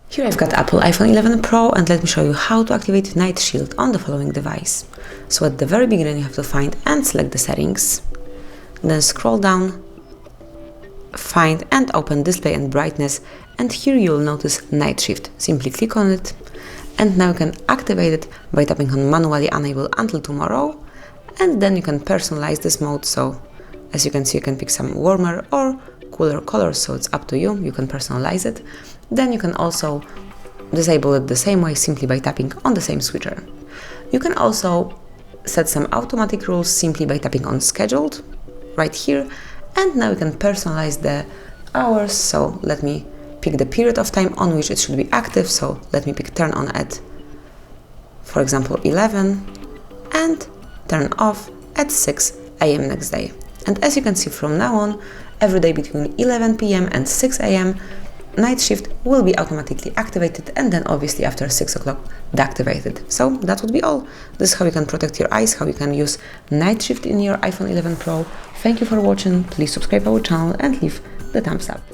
Here I've got Apple iPhone 11 Pro, and let me show you how to activate Night Shield on the following device. So at the very beginning you have to find and select the settings, then scroll down, find and open Display and Brightness, and here you will notice Night Shift. Simply click on it, and now you can activate it by tapping on Manually Enable until tomorrow, and then you can personalize this mode. So as you can see, you can pick some warmer or cooler colors, so it's up to you. You can personalize it. Then you can also disable it the same way, simply by tapping on the same switcher. You can also set some automatic rules simply by tapping on Scheduled right here, and now you can personalize the hours. So let me pick the period of time on which it should be active. So let me pick turn on at, for example, 11, and turn off at 6 AM next day. And as you can see, from now on, every day between 11 PM and 6 AM, Night Shift will be automatically activated, and then obviously after 6 o'clock deactivated. So that would be all. This is how you can protect your eyes, how you can use Night Shift in your iPhone 11 Pro. Thank you for watching. Please subscribe our channel and leave the thumbs up.